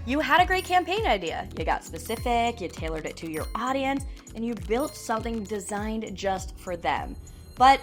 You had a great campaign idea. You got specific, you tailored it to your audience, and you built something designed just for them. But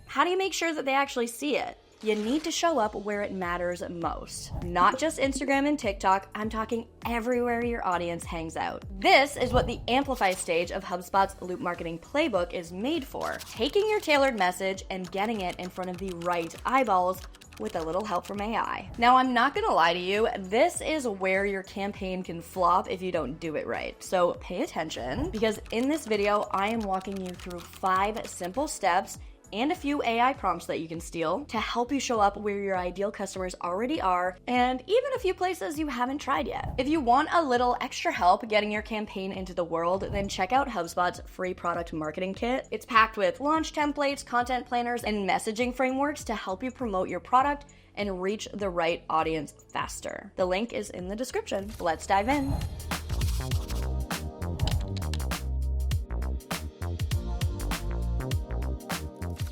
how do you make sure that they actually see it? You need to show up where it matters most. Not just Instagram and TikTok, I'm talking everywhere your audience hangs out. This is what the Amplify stage of HubSpot's Loop Marketing Playbook is made for. Taking your tailored message and getting it in front of the right eyeballs with a little help from AI. Now, I'm not gonna lie to you, this is where your campaign can flop if you don't do it right. So pay attention, because in this video, I am walking you through 5 simple steps and a few AI prompts that you can steal to help you show up where your ideal customers already are, and even a few places you haven't tried yet. If you want a little extra help getting your campaign into the world, then check out HubSpot's free product marketing kit. It's packed with launch templates, content planners, and messaging frameworks to help you promote your product and reach the right audience faster. The link is in the description. Let's dive in.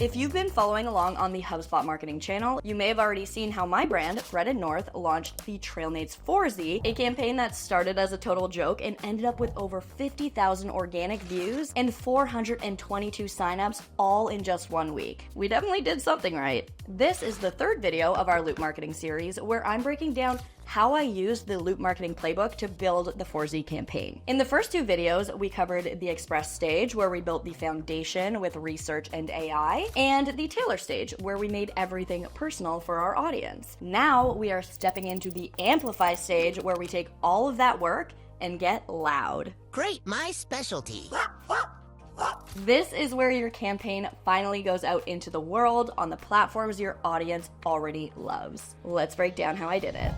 If you've been following along on the HubSpot marketing channel, you may have already seen how my brand, Threaded North, launched the Trailmates 4Z, a campaign that started as a total joke and ended up with over 50,000 organic views and 422 signups all in just 1 week. We definitely did something right. This is the 3rd video of our Loop Marketing series, where I'm breaking down how I used the Loop Marketing Playbook to build the 4Z campaign. In the first 2 videos, we covered the Express stage, where we built the foundation with research and AI, and the Tailor stage, where we made everything personal for our audience. Now we are stepping into the Amplify stage, where we take all of that work and get loud. Great, my specialty. This is where your campaign finally goes out into the world on the platforms your audience already loves. Let's break down how I did it.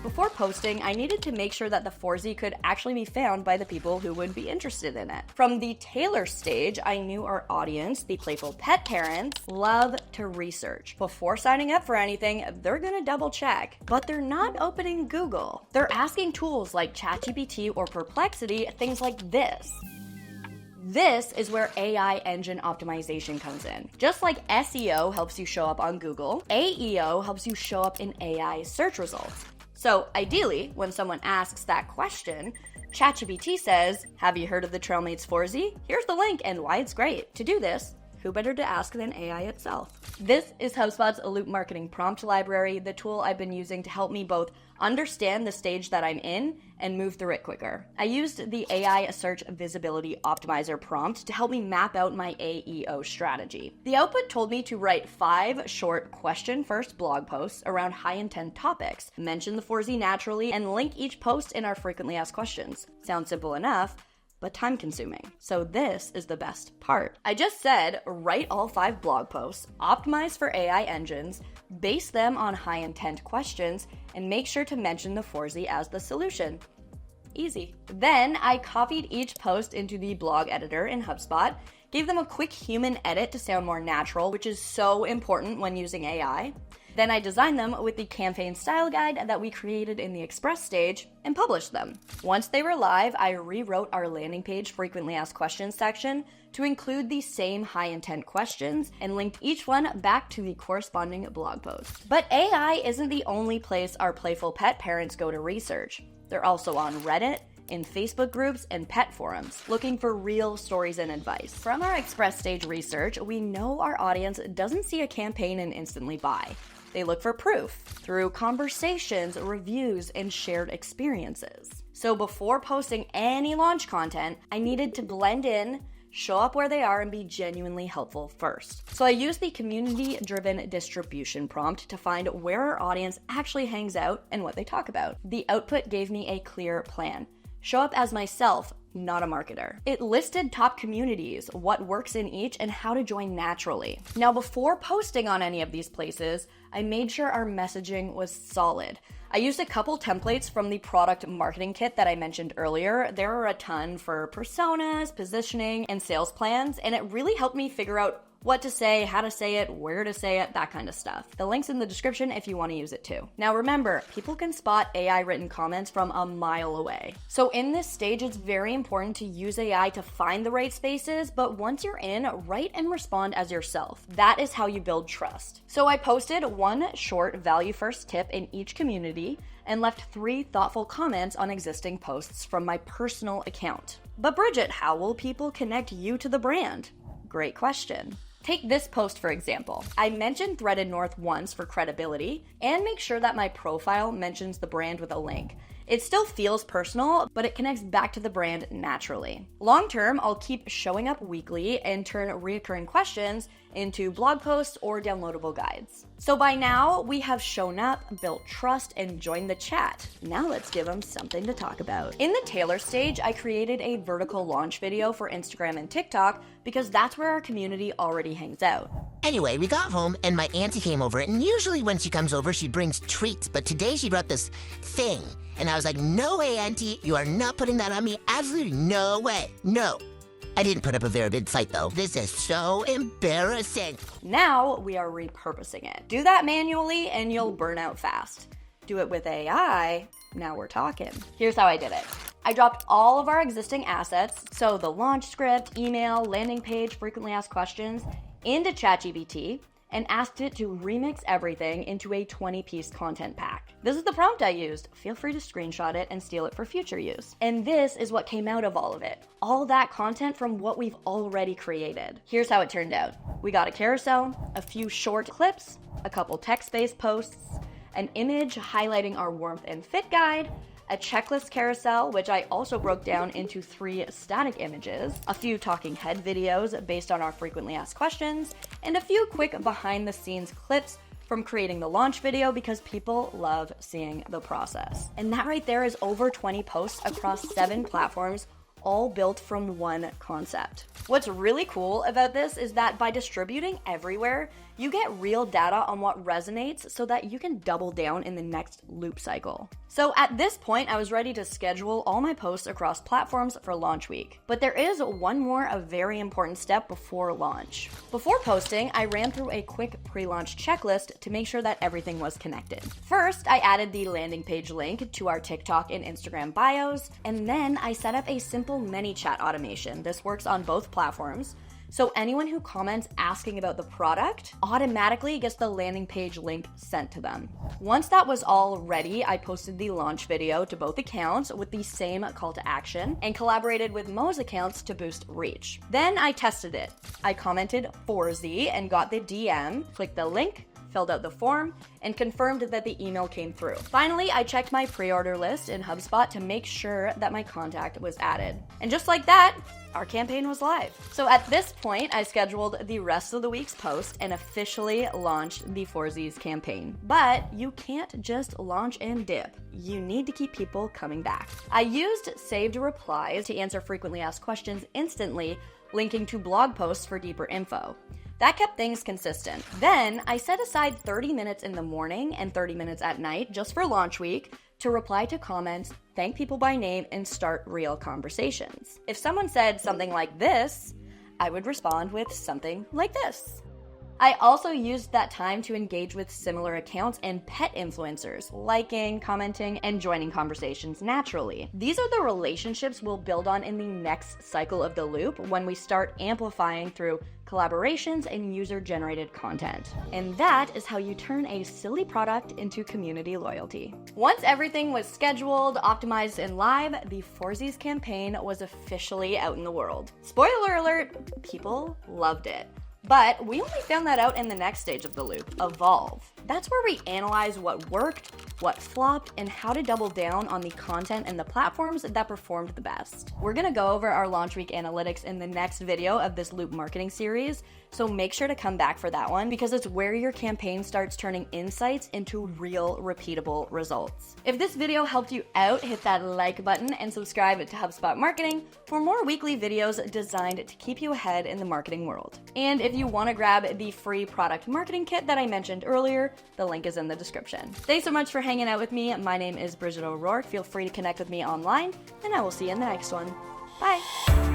Before posting, I needed to make sure that the 4Z could actually be found by the people who would be interested in it. From the Tailor stage, I knew our audience, the playful pet parents, love to research. Before signing up for anything, they're gonna double check, but they're not opening Google. They're asking tools like ChatGPT or Perplexity, things like this. This is where AI engine optimization comes in. Just like SEO helps you show up on Google, AEO helps you show up in AI search results. So ideally, when someone asks that question, ChatGPT says, "Have you heard of the Trailmates 4Z? Here's the link and why it's great." To do this, who better to ask than AI itself? This is HubSpot's Loop Marketing Prompt Library, the tool I've been using to help me both understand the stage that I'm in and move through it quicker. I used the AI Search Visibility Optimizer prompt to help me map out my AEO strategy. The output told me to write 5 short question-first blog posts around high-intent topics, mention the 4Z naturally, and link each post in our frequently asked questions. Sounds simple enough, but time-consuming. So this is the best part. I just said, write all 5 blog posts, optimize for AI engines, base them on high-intent questions, and make sure to mention the 4Z as the solution. Easy. Then I copied each post into the blog editor in HubSpot, gave them a quick human edit to sound more natural, which is so important when using AI. Then I designed them with the campaign style guide that we created in the Express stage and published them. Once they were live, I rewrote our landing page frequently asked questions section to include the same high intent questions and linked each one back to the corresponding blog post. But AI isn't the only place our playful pet parents go to research. They're also on Reddit, in Facebook groups, and pet forums, looking for real stories and advice. From our Express stage research, we know our audience doesn't see a campaign and instantly buy. They look for proof through conversations, reviews, and shared experiences. So before posting any launch content, I needed to blend in, show up where they are, and be genuinely helpful first. So I used the community-driven distribution prompt to find where our audience actually hangs out and what they talk about. The output gave me a clear plan. Show up as myself, not a marketer. It listed top communities, what works in each, and how to join naturally. Now, before posting on any of these places, I made sure our messaging was solid. I used a couple templates from the product marketing kit that I mentioned earlier. There are a ton for personas, positioning, and sales plans, and it really helped me figure out What to say, how to say it, where to say it, that kind of stuff. The link's in the description if you want to use it too. Now remember, people can spot AI written comments from a mile away. So in this stage, it's very important to use AI to find the right spaces, but once you're in, write and respond as yourself. That is how you build trust. So I posted one short value first tip in each community and left 3 thoughtful comments on existing posts from my personal account. But Bridget, how will people connect you to the brand? Great question. Take this post for example. I mentioned Threaded North once for credibility and make sure that my profile mentions the brand with a link. It still feels personal, but it connects back to the brand naturally. Long term, I'll keep showing up weekly and turn recurring questions into blog posts or downloadable guides. So by now, we have shown up, built trust, and joined the chat. Now let's give them something to talk about. In the Tailor stage, I created a vertical launch video for Instagram and TikTok because that's where our community already hangs out. Anyway, we got home and my auntie came over, and usually when she comes over, she brings treats, but today she brought this thing. And I was like, no way, auntie, you are not putting that on me. Absolutely no way. No. I didn't put up a very big fight though. This is so embarrassing. Now we are repurposing it. Do that manually and you'll burn out fast. Do it with AI, now we're talking. Here's how I did it. I dropped all of our existing assets, so the launch script, email, landing page, frequently asked questions, into ChatGPT and asked it to remix everything into a 20-piece content pack. This is the prompt I used. Feel free to screenshot it and steal it for future use. And this is what came out of all of it. All that content from what we've already created. Here's how it turned out. We got a carousel, a few short clips, a couple text-based posts, an image highlighting our warmth and fit guide, a checklist carousel, which I also broke down into 3 static images, a few talking head videos based on our frequently asked questions, and a few quick behind the scenes clips from creating the launch video because people love seeing the process. And that right there is over 20 posts across 7 platforms, all built from one concept. What's really cool about this is that by distributing everywhere, you get real data on what resonates so that you can double down in the next loop cycle. So at this point, I was ready to schedule all my posts across platforms for launch week. But there is one more, a very important step before launch. Before posting, I ran through a quick pre-launch checklist to make sure that everything was connected. First, I added the landing page link to our TikTok and Instagram bios, and then I set up a simple ManyChat automation. This works on both platforms. So anyone who comments asking about the product automatically gets the landing page link sent to them. Once that was all ready, I posted the launch video to both accounts with the same call to action and collaborated with Mo's accounts to boost reach. Then I tested it. I commented 4Z and got the DM, clicked the link, filled out the form, and confirmed that the email came through. Finally, I checked my pre-order list in HubSpot to make sure that my contact was added. And just like that, our campaign was live. So at this point, I scheduled the rest of the week's post and officially launched the 4Z's campaign. But you can't just launch and dip. You need to keep people coming back. I used saved replies to answer frequently asked questions instantly, linking to blog posts for deeper info. That kept things consistent. Then I set aside 30 minutes in the morning and 30 minutes at night just for launch week to reply to comments, thank people by name, and start real conversations. If someone said something like this, I would respond with something like this. I also used that time to engage with similar accounts and pet influencers, liking, commenting, and joining conversations naturally. These are the relationships we'll build on in the next cycle of the loop when we start amplifying through collaborations and user-generated content. And that is how you turn a silly product into community loyalty. Once everything was scheduled, optimized, and live, the 4Z's campaign was officially out in the world. Spoiler alert, people loved it. But we only found that out in the next stage of the loop, evolve. That's where we analyze what worked, what flopped, and how to double down on the content and the platforms that performed the best. We're gonna go over our launch week analytics in the next video of this loop marketing series, so make sure to come back for that one because it's where your campaign starts turning insights into real, repeatable results. If this video helped you out, hit that like button and subscribe to HubSpot Marketing for more weekly videos designed to keep you ahead in the marketing world. And if you want to grab the free product marketing kit that I mentioned earlier, the link is in the description. Thanks so much for hanging out with me. My name is Bridget O'Rourke. Feel free to connect with me online, and I will see you in the next one. Bye.